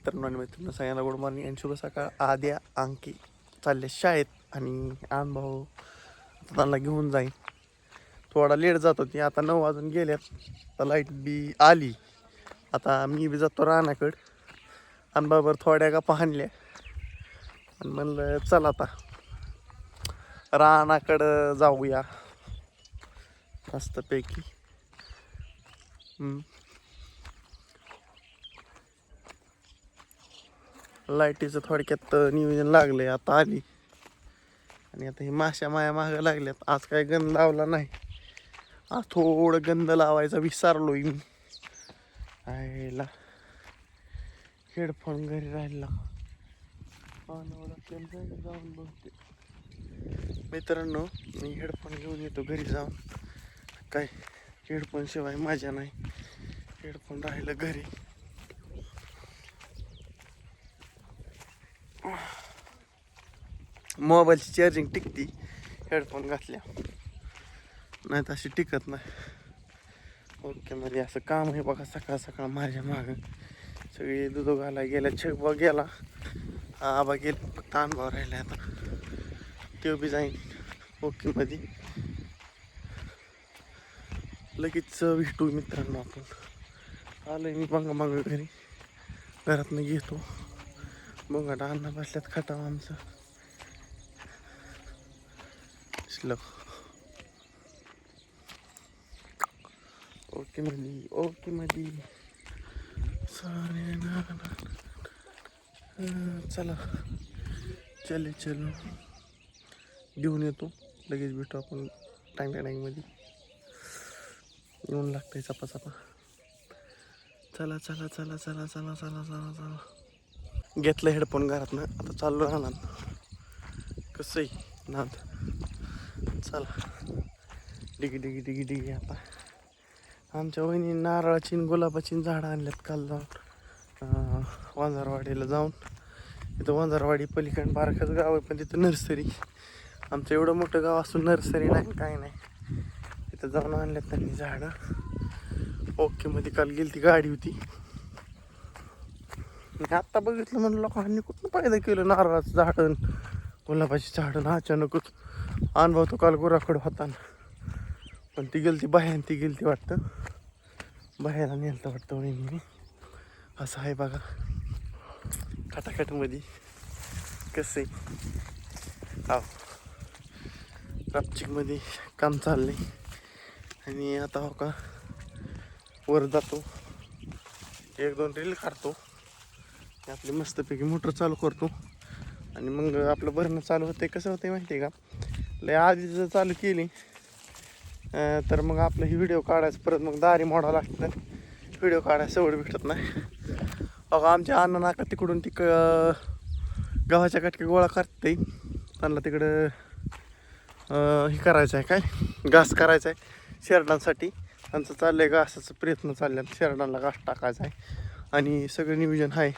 मित्रांनो आणि मैत्रिणी सगळ्यांना गुड मॉर्निंग आणि शुभ सकाळ. आद्या अंकी चालले शाळेत आणि अनुभव त्यांना घेऊन जाईन. थोडा लेट जात होती, आता 9 वाजून गेल्यात. आता लाईट बी आली. आता मी बी जातो रानाकडं. अनुभवावर थोड्या का पाहणल्या आणि म्हणलं चल आता रानाकडं जाऊया मस्तपैकी. लाईटीचं थोडक्यात नियोजन लागलंय, आता आली. आणि आता ही माश्या माया मागं लागल्यात. आज काय गंध लावला नाही, आज थोडं गंध लावायचा विसरलोय मी. आयला हेडफोन घरी राहिला, जाऊन बघते. मित्रांनो मी हेडफोन घेऊन येतो घरी जाऊन. काय हेडफोन शिवाय मजा नाही, हेडफोन राहिलं घरी. मोबाईलची चार्जिंग टिकती हेडफोन घातल्या, नाही तर अशी टिकत नाही. ओके मध्ये असं काम आहे बघा. सकाळ सकाळ माझ्या मागं सगळी दूध घालायला गेल्या. छेकबा गेला, आबा गेले, फक्त अनुभव राहिला. आता ते बी जाईन ओके मध्ये. लगेच भेटू मित्रांनो आपण. आलोय मी बंगा मागं घरी, घरातनं घेतो. बंगाटा अण्णा बसल्यात खटाव आमचं शिल्लक. ओके मध्ये सारे चला चलो घेऊन येतो. लगेच भेटू आपण टँगमध्ये. येऊन लागतंय चपा. चला चला चला चला चला चला चला चला. घेतलं हेडफोन घरातनं, आता चाललो राहणार. कसं आहे नाद. चला डिगी आता. आमच्या वहिनी नारळाची गुलाबाची झाडं आणल्यात काल जाऊन वंजारवाडीला जाऊन. तिथं वंजारवाडी पलीकडे बारकाच गाव आहे, पण तिथं नर्सरी. आमचं एवढं मोठं गाव असून नर्सरी नाही काय नाही. तिथं जाऊन आणल्यात त्यांनी झाडं. ओके मध्ये काल गेली ती गाडी होती. आत्ता बघितलं म्हणून लोकांनी कुठं फायदा केलं नारळाचं झाडं गुलाबाची झाडं. अचानकच अनुभव तो काल गुराखड होता ना, पण ती गेली ती वाटतं. बाहेर नेलं वाटतं वहिनी. असं आहे बघा खटाखटमध्ये कसं आहे. रापचिकमध्ये काम चाललंय आणि आता हो का वर जातो, 1-2 रील काढतो, आपली मस्तपैकी मोटर चालू करतो आणि मग आपलं भरणं चालू होते. कसं होतं माहिती आहे का, लय आधी जर चालू केली तर मग आपलं ही व्हिडिओ काढायचं परत मग दारी मोडावं लागतं. व्हिडिओ काढायला सवड भेटत नाही. बघा आमच्या अण्णा नाका तिकडून गव्हाच्या कटक्या गोळा करते. त्यांना तिकडं हे करायचं आहे, काय घास करायचा आहे शेरडांसाठी. त्यांचं चाललं आहे घासाचा प्रयत्न चालले, शेरडांना घास टाकायचा आहे आणि सगळं नियोजन आहे.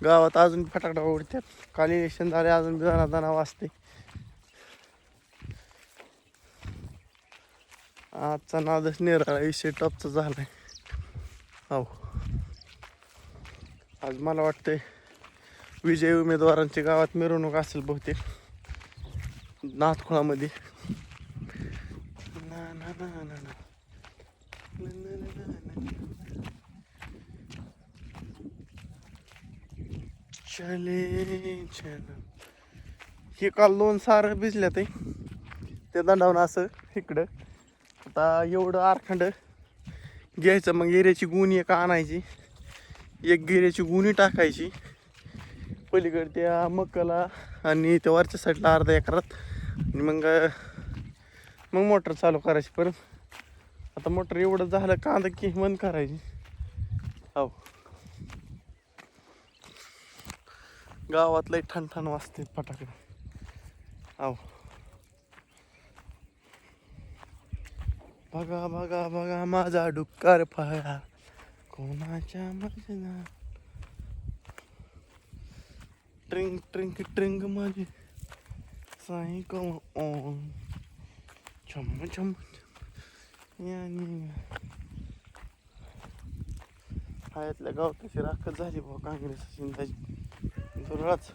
गावात अजून फटाकडा उडतात. काल इलेक्शन झाले, अजून दाना वाजते. आजचा नादच निराळा विषय टॉपचा झालाय. हो आज मला वाटतंय विजय उमेदवारांची गावात मिरवणूक असेल बहुतेक नाथखोळामध्ये. हे काल 2 सारं भिजल्या ते दंडावून असं इकडं. आता एवढं आरखंड घ्यायचं, मग गिऱ्याची गुणी एक आणायची, एक गिऱ्याची गुणी टाकायची पलीकडे त्या मकाला आणि त्या वरच्या साईडला अर्धा एकरात. आणि मग मोटर चालू करायची परत. आता मोटर एवढं झालं कांदा की बंद करायची. हो गावातलं ठण वाजते फटाकडे. हो बघा माझा डुक्कर फळा कोणाच्या मजना. ट्रिंग माझी साई ऑन छम हायातल्या गावताची राखत झाली भाऊ काँग्रेस शिंदाची. धुरळाच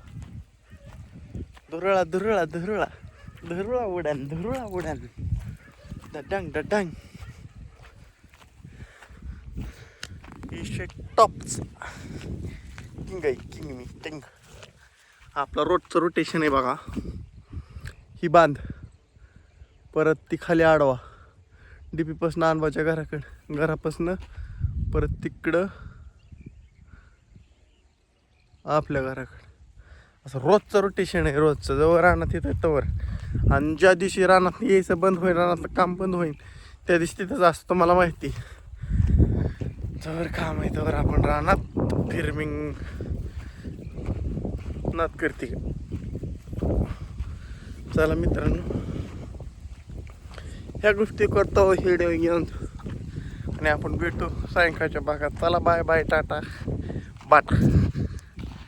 धुरळा धुरळा धुरळा धुरळा उडान धुरळा उडान डंग डंग टॉप्स किंग आहे किंग मी किंग. आपला रोडचं रोटेशन आहे बघा. ही बांध परत ती खाली आडवा डीपीपासून अनबाच्या घरापासून परत तिकडं आपल्या घराकडं असं रोजचं रोटेशन आहे. रोजचं जवळ रानात येतं तवर. आणि ज्या दिवशी रानात यायचं बंद होईल रानातलं काम बंद होईल त्या दिवशी तिथंच असतं मला माहिती. जवळ काम आहे तवर आपण रानात फिरमिंग नात करते. चला मित्रांनो ह्या गोष्टी करतो व्हिडिओ घेऊन आणि आपण भेटू सायंकाळच्या भागात. चला बाय बाय टाटा बाट.